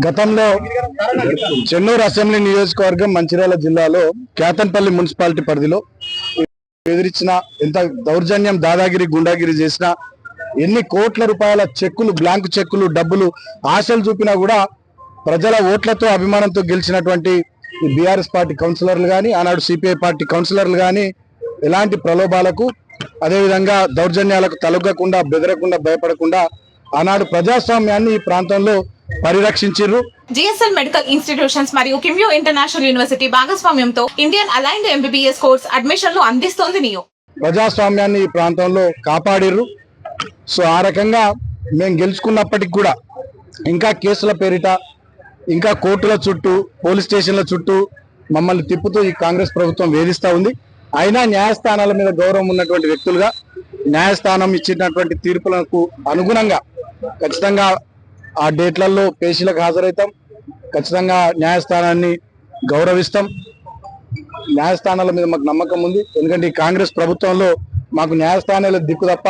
గతంలో చెన్నూరు అసెంబ్లీ నియోజకవర్గం మంచిర్యాల జిల్లాలో కేతన్పల్లి మున్సిపాలిటీ పరిధిలో ఎదిరించిన ఎంత దౌర్జన్యం దాదాగిరి గుండాగిరి చేసినా ఎన్ని కోట్ల రూపాయల చెక్కులు బ్లాంక్ చెక్కులు డబ్బులు ఆశలు చూపినా కూడా ప్రజల ఓట్లతో అభిమానంతో గెలిచినటువంటి బీఆర్ఎస్ పార్టీ కౌన్సిలర్లు కానీ ఆనాడు సిపిఐ పార్టీ కౌన్సిలర్లు కానీ ఎలాంటి ప్రలోభాలకు అదేవిధంగా దౌర్జన్యాలకు తలొగ్గకుండా బెదరకుండా భయపడకుండా ఆనాడు ప్రజాస్వామ్యాన్ని ఈ ప్రాంతంలో పరిరక్షించారు. జిఎస్ఎల్ మెడికల్ ఇన్స్టిట్యూషన్స్ మరియు కిమ్యూ ఇంటర్నేషనల్ యూనివర్సిటీ భాగస్వామ్యంతో ఇండియన్ అలైన్డ్ ఎంబీబీఎస్ కోర్స్ అడ్మిషన్లు అందిస్తోంది నియో. ప్రజాస్వామ్యాన్ని ఈ ప్రాంతంలో కాపాడిర్రు. సో ఆ రకంగా మేము గెలుచుకున్నప్పటికి కూడా ఇంకా కేసుల పేరిట ఇంకా కోర్టుల చుట్టూ పోలీస్ స్టేషన్ల చుట్టూ మమ్మల్ని తిప్పుతూ ఈ కాంగ్రెస్ ప్రభుత్వం వేధిస్తూ ఉంది. అయినా న్యాయస్థానాల మీద గౌరవం ఉన్నటువంటి వ్యక్తులుగా న్యాయస్థానం ఇచ్చినటువంటి తీర్పులకు అనుగుణంగా ఖచ్చితంగా ఆ డేట్లలో పేషీలకు హాజరవుతాం. ఖచ్చితంగా న్యాయస్థానాన్ని గౌరవిస్తాం. న్యాయస్థానాల మీద మాకు నమ్మకం ఉంది. ఎందుకంటే ఈ కాంగ్రెస్ ప్రభుత్వంలో మాకు న్యాయస్థానాల దిక్కు తప్ప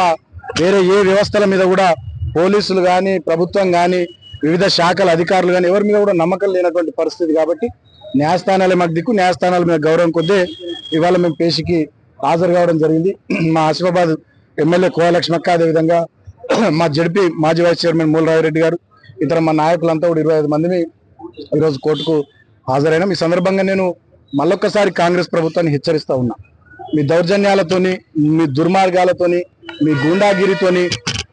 వేరే ఏ వ్యవస్థల మీద కూడా పోలీసులు కానీ ప్రభుత్వం కానీ వివిధ శాఖల అధికారులు కానీ ఎవరి మీద కూడా నమ్మకం లేనటువంటి పరిస్థితి. కాబట్టి న్యాయస్థానాలే మాకు దిక్కు. న్యాయస్థానాల మీద గౌరవం కొద్దీ ఇవాళ మేము పేషీకి హాజరు కావడం జరిగింది. మా ఆసిఫాబాద్ ఎమ్మెల్యే కోయలక్ష్మక్క, అదేవిధంగా మా జడ్పీ మాజీ వైస్ చైర్మన్ మూలరావిరెడ్డి గారు, ఇతర మా నాయకులంతా కూడా 25 మందిని ఈరోజు కోర్టుకు హాజరైనాం. ఈ సందర్భంగా నేను మళ్ళొక్కసారి కాంగ్రెస్ ప్రభుత్వాన్ని హెచ్చరిస్తా ఉన్నా. మీ దౌర్జన్యాలతోని, మీ దుర్మార్గాలతోని, మీ గూండాగిరితోని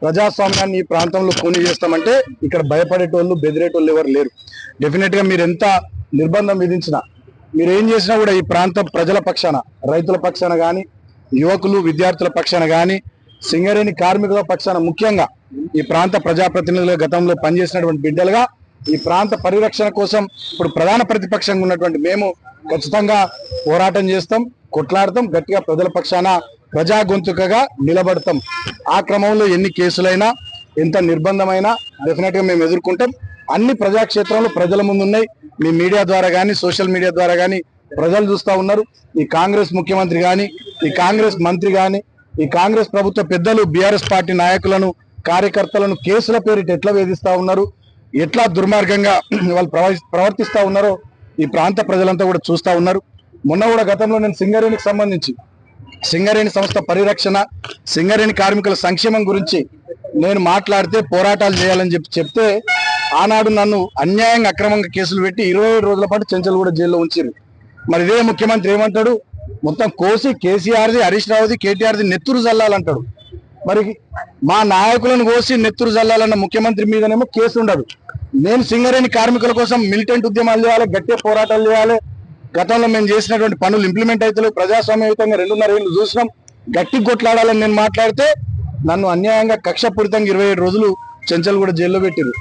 ప్రజాస్వామ్యాన్ని ఈ ప్రాంతంలో కూని చేస్తామంటే ఇక్కడ భయపడేటోళ్ళు బెదిరేటోళ్ళు ఎవరు లేరు. డెఫినెట్ గా మీరు ఎంత నిర్బంధం విధించినా, మీరు ఏం చేసినా కూడా ఈ ప్రాంతం ప్రజల పక్షాన, రైతుల పక్షాన కానీ, యువకులు విద్యార్థుల పక్షాన కానీ, సింగరేణి కార్మికుల పక్షాన, ముఖ్యంగా ఈ ప్రాంత ప్రజాప్రతినిధులుగా గతంలో పనిచేసినటువంటి బిడ్డలుగా ఈ ప్రాంత పరిరక్షణ కోసం ఇప్పుడు ప్రధాన ప్రతిపక్షంగా ఉన్నటువంటి మేము ఖచ్చితంగా పోరాటం చేస్తాం, కొట్లాడతాం, గట్టిగా ప్రజల పక్షాన ప్రజా గొంతుకగా నిలబడతాం. ఆ క్రమంలో ఎన్ని కేసులైనా ఎంత నిర్బంధమైనా డెఫినెట్ గా మేము ఎదుర్కొంటాం. అన్ని ప్రజాక్షేత్రంలో ప్రజల ముందు ఉన్నాయి. మీ మీడియా ద్వారా కానీ సోషల్ మీడియా ద్వారా కానీ ప్రజలు చూస్తూ ఉన్నారు. ఈ కాంగ్రెస్ ముఖ్యమంత్రి కానీ, ఈ కాంగ్రెస్ మంత్రి కానీ, ఈ కాంగ్రెస్ ప్రభుత్వ పెద్దలు బీఆర్ఎస్ పార్టీ నాయకులను కార్యకర్తలను కేసుల పేరిట ఎట్లా వేధిస్తా ఉన్నారు, ఎట్లా దుర్మార్గంగా వాళ్ళు ప్రవర్తిస్తా ఉన్నారో ఈ ప్రాంత ప్రజలంతా కూడా చూస్తా ఉన్నారు. మొన్న కూడా గతంలో నేను సింగరేణికి సంబంధించి సింగరేణి సంస్థ పరిరక్షణ, సింగరేణి కార్మికుల సంక్షేమం గురించి నేను మాట్లాడితే పోరాటాలు చేయాలని చెప్తే ఆనాడు నన్ను అన్యాయంగా అక్రమంగా కేసులు పెట్టి 27 రోజుల పాటు చెంచల్ కూడా జైల్లో ఉంచారు. మరి ఇదే ముఖ్యమంత్రి ఏమంటాడు, మొత్తం కోసి కేసీఆర్ది, హరీష్ రావుది, కేటీఆర్ది నెత్తురు జల్లాలంటాడు. మరి మా నాయకులను కోసి నెత్తురు జల్లాలన్న ముఖ్యమంత్రి మీదనేమో కేసు ఉండదు. నేను సింగరేణి కార్మికుల కోసం మిలిటెంట్ ఉద్యమాలు చేయాలి, గట్టిగా పోరాటాలు చేయాలి. గతంలో మేము చేసినటువంటి పనులు ఇంప్లిమెంట్ అవుతలేవు. ప్రజాస్వామ్యయుతంగా 2.5 ఏళ్ళు చూసినాం. గట్టి కొట్లాడాలని నేను మాట్లాడితే నన్ను అన్యాయంగా కక్షపూరితంగా 27 రోజులు చెంచల్ కూడా జైల్లో పెట్టారు.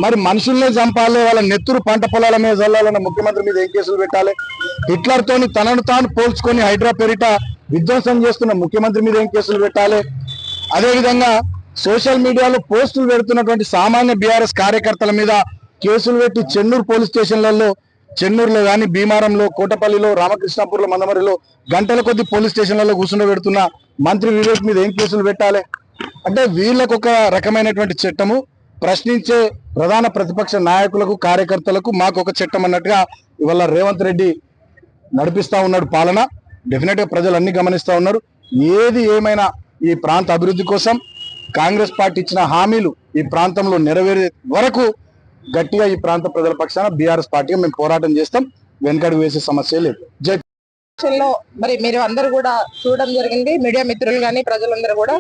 మరి మనుషుల్నే చంపాలి, వాళ్ళ నెత్తురు పంట పొలాల మీద చల్లాలన్న ముఖ్యమంత్రి మీద ఏం కేసులు పెట్టాలి? హిట్లర్ తోని తనను తాను పోల్చుకొని హైడ్రా పేరిట విధ్వంసం చేస్తున్న ముఖ్యమంత్రి మీద ఏం కేసులు పెట్టాలి? అదేవిధంగా సోషల్ మీడియాలో పోస్టులు పెడుతున్నటువంటి సామాన్య బీఆర్ఎస్ కార్యకర్తల మీద కేసులు పెట్టి చెన్నూరు పోలీస్ స్టేషన్లలో, చెన్నూరులో కానీ, భీమారంలో, కోటపల్లిలో, రామకృష్ణాపూర్లో, మందమరిలో గంటల కొద్ది పోలీస్ స్టేషన్లలో కూర్చుండబెడుతున్న మంత్రి వివేక్ మీద ఏం కేసులు పెట్టాలి? అంటే వీళ్ళకు ఒక రకమైనటువంటి చట్టము, ప్రశ్నించే ప్రధాన ప్రతిపక్ష నాయకులకు కార్యకర్తలకు మాకు ఒక చట్టం అన్నట్టుగా ఇవాళ రేవంత్ రెడ్డి నడిపిస్తా ఉన్నాడు పాలన. డెఫినెట్ గా ప్రజలు అన్ని గమనిస్తా ఉన్నారు. ఏది ఏమైనా ఈ ప్రాంత అభివృద్ధి కోసం కాంగ్రెస్ పార్టీ ఇచ్చిన హామీలు ఈ ప్రాంతంలో నెరవేరే వరకు గట్టిగా ఈ ప్రాంత ప్రజల పక్షాన బీఆర్ఎస్ పార్టీగా మేము పోరాటం చేస్తాం. వెనకడుగు వేసే సమస్య లేదు. జై లో మరి మీరు అందరూ కూడా చూడడం జరిగింది, మీడియా మిత్రులు కానీ ప్రజలందరూ కూడా.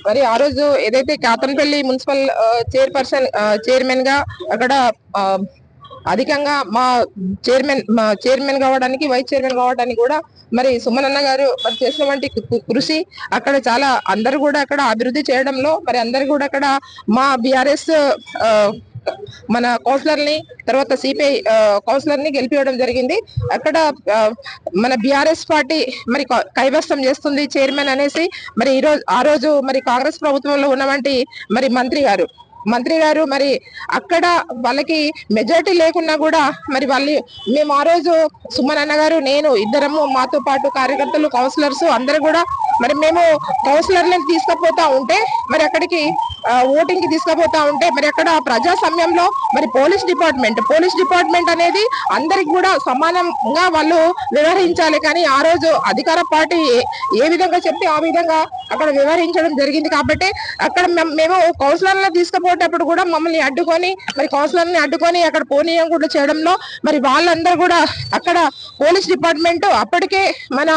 మరి ఆ రోజు ఏదైతే కేతన్పల్లి మున్సిపల్ చైర్మన్ గా అక్కడ అధికంగా మా చైర్మన్ కావడానికి, వైస్ చైర్మన్ కావడానికి కూడా మరి సుమనన్న గారు మరి చేసినటువంటి కృషి అక్కడ చాలా అందరు కూడా అక్కడ అభివృద్ధి చేయడంలో మరి అందరు కూడా అక్కడ మా బీఆర్ఎస్ మన కౌన్సిలర్ ని, తర్వాత సిపిఐ కౌన్సిలర్ ని గెలిపివ్వడం జరిగింది. అక్కడ మన బీఆర్ఎస్ పార్టీ మరి కైవసం చేస్తుంది చైర్మన్ అనేసి మరి ఆ రోజు మరి కాంగ్రెస్ ప్రభుత్వంలో ఉన్నటువంటి మరి మంత్రి గారు మరి అక్కడ వాళ్ళకి మెజారిటీ లేకున్నా కూడా మరి మేము ఆ రోజు సుమన్ అన్న గారు, నేను ఇద్దరము, మాతో పాటు కార్యకర్తలు, కౌన్సిలర్స్ అందరూ కూడా మరి మేము కౌన్సిలర్లను తీసుకుపోతా ఉంటే మరి అక్కడికి ఓటింగ్ కి తీసుకుపోతా ఉంటే మరి అక్కడ ప్రజాస్వామ్యంలో మరి పోలీస్ డిపార్ట్మెంట్ అనేది అందరికి కూడా సమానంగా వాళ్ళు వ్యవహరించాలి. కానీ ఆ రోజు అధికార పార్టీ ఏ విధంగా చెప్తే ఆ విధంగా అక్కడ వ్యవహరించడం జరిగింది. కాబట్టి అక్కడ మేము కౌన్సిలర్లను తీసుకుపోయేటప్పుడు కూడా మమ్మల్ని అడ్డుకొని మరి కౌన్సిలర్ని అడ్డుకొని అక్కడ పోనీయం కూడా చేయడంలో మరి వాళ్ళందరూ కూడా అక్కడ పోలీస్ డిపార్ట్మెంట్ అప్పటికే మన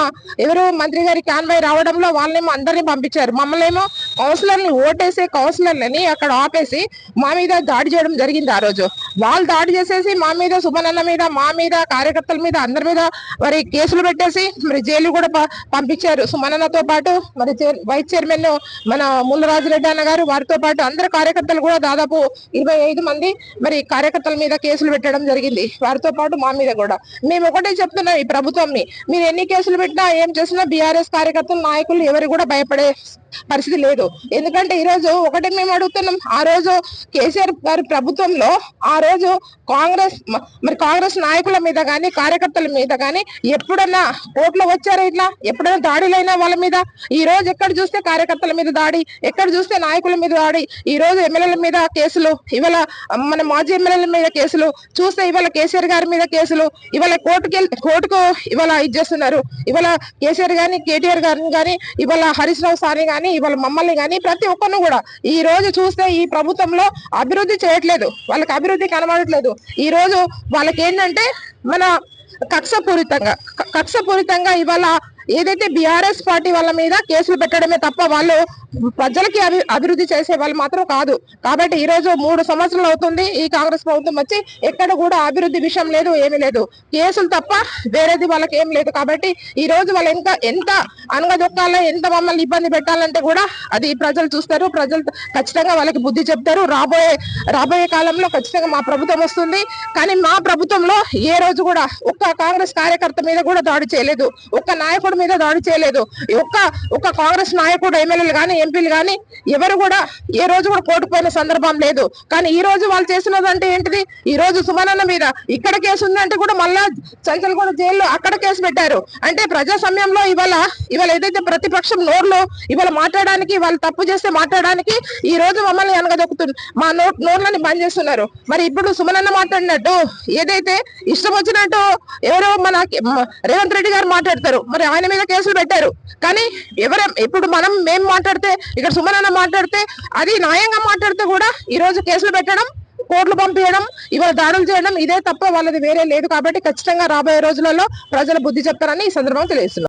ఎవరు మంత్రి గారి కాన్వాయ్ రావడంలో వాళ్ళేమో అందరినీ పంపించారు. మమ్మల్ని ఏమో కౌన్సిలర్ని ఓటేసే కౌన్సిలర్లని అక్కడ ఆపేసి మా మీద దాడి చేయడం జరిగింది. ఆ రోజు వాళ్ళు దాడి చేసేసి మా మీద, సుమనన్న మీద, మా మీద, కార్యకర్తల మీద, అందరి మీద మరి కేసులు పెట్టేసి మరి జైలు కూడా పంపించారు. సుమనన్నతో పాటు మరి వైస్ చైర్మన్ మన ముల్లరాజరెడ్డి అన్న గారు, వారితో పాటు అందరు కార్యకర్తలు కూడా దాదాపు 25 మంది మరి కార్యకర్తల మీద కేసులు పెట్టడం జరిగింది. వారితో పాటు మా మీద కూడా. మేము ఒకటే చెప్తున్నాం ఈ ప్రభుత్వంని, మీరు ఎన్ని కేసులు పెట్టినా ఏం చేసినా బీఆర్ఎస్ కార్యకర్తలు, నాయకులు ఎవరు కూడా భయపడే పరిస్థితి లేదు. ఎందుకంటే ఈ రోజు ఒకటే మేము అడుగుతున్నాం, ఆ రోజు కేసీఆర్ గారి ప్రభుత్వంలో ఆ రోజు కాంగ్రెస్ నాయకుల మీద గాని, కార్యకర్తల మీద గాని ఎప్పుడన్నా కోర్టులో వచ్చారా? ఇట్లా ఎప్పుడైనా దాడులైనా వాళ్ళ మీద? ఈ రోజు ఎక్కడ చూస్తే కార్యకర్తల మీద దాడి, ఎక్కడ చూస్తే నాయకుల మీద దాడి. ఈ రోజు ఎమ్మెల్యేల మీద కేసులు, ఇవాళ మన మాజీ ఎమ్మెల్యేల మీద కేసులు చూస్తే, ఇవాళ కేసీఆర్ గారి మీద కేసులు, ఇవాళ కోర్టుకు ఇవాళ ఇది చేస్తున్నారు. ఇవాళ కేసీఆర్ గాని, కేటీఆర్ గారిని గాని, ఇవాళ హరీష్ రావు సార్ని గాని, ఇవాళ మమ్మల్ని గాని, ప్రతి ఒక్కరిని కూడా ఈ రోజు చూస్తే ఈ ప్రభుత్వంలో అభివృద్ధి చేయట్లేదు, వాళ్ళకి అభివృద్ధి కనబడట్లేదు. ఈ రోజు వాళ్ళకి ఏంటంటే మన కక్షపూరితంగా ఇవాళ ఏదైతే బీఆర్ఎస్ పార్టీ వాళ్ళ మీద కేసులు పెట్టడమే తప్ప వాళ్ళు ప్రజలకి అభివృద్ధి చేసే వాళ్ళు మాత్రం కాదు. కాబట్టి ఈ రోజు 3 సంవత్సరాలు అవుతుంది ఈ కాంగ్రెస్ ప్రభుత్వం వచ్చి, ఎక్కడ కూడా అభివృద్ధి విషయం లేదు, ఏమీ లేదు, కేసులు తప్ప వేరేది వాళ్ళకి ఏం లేదు. కాబట్టి ఈ రోజు వాళ్ళు ఎంత అనగదొక్కాలో, ఎంత మమ్మల్ని ఇబ్బంది పెట్టాలంటే కూడా అది ప్రజలు చూస్తారు. ప్రజలు ఖచ్చితంగా వాళ్ళకి బుద్ధి చెప్తారు. రాబోయే కాలంలో ఖచ్చితంగా మా ప్రభుత్వం వస్తుంది. కానీ మా ప్రభుత్వంలో ఏ రోజు కూడా ఒక్క కాంగ్రెస్ కార్యకర్త మీద కూడా దాడి చేయలేదు, ఒక్క నాయకుడి మీద దాడి చేయలేదు. ఒక్క కాంగ్రెస్ నాయకుడు, ఎమ్మెల్యేలు గాని, ఎంపీలు గాని ఎవరు కూడా ఏ రోజు కూడా కోర్టుకు పోయిన సందర్భం లేదు. కానీ ఈ రోజు వాళ్ళు చేసినదంటే ఏంటిది? ఈ రోజు సుమనన్న మీద ఇక్కడ కేసు ఉందంటే కూడా మళ్ళా చంచల్ కూడా జైల్లో అక్కడ కేసు పెట్టారు. అంటే ప్రజాస్వామ్యంలో ఇవాళ ఏదైతే ప్రతిపక్షం నోర్లో ఇవాళ మాట్లాడడానికి, వాళ్ళు తప్పు చేస్తే మాట్లాడడానికి ఈ రోజు మమ్మల్ని అనగదొక్కుతుంది, మా నోర్లని బంద్ చేస్తున్నారు. మరి ఇప్పుడు సుమనన్న మాట్లాడినట్టు ఏదైతే ఇష్టం వచ్చినట్టు ఎవరో మన రేవంత్ రెడ్డి గారు మాట్లాడతారు, మరి ఆయన మీద కేసులు పెట్టారు. కానీ ఇప్పుడు మేము మాట్లాడితే, ఇక్కడ సుమనన్న మాట్లాడితే, అది న్యాయంగా మాట్లాడితే కూడా ఈ రోజు కేసులు పెట్టడం, కోర్టులు పంపించడం, ఇవాళ దాడులు చేయడం, ఇదే తప్ప వాళ్ళది వేరే లేదు. కాబట్టి ఖచ్చితంగా రాబోయే రోజులలో ప్రజలు బుద్ధి చెప్తారని ఈ సందర్భంగా తెలియజేస్తున్నారు.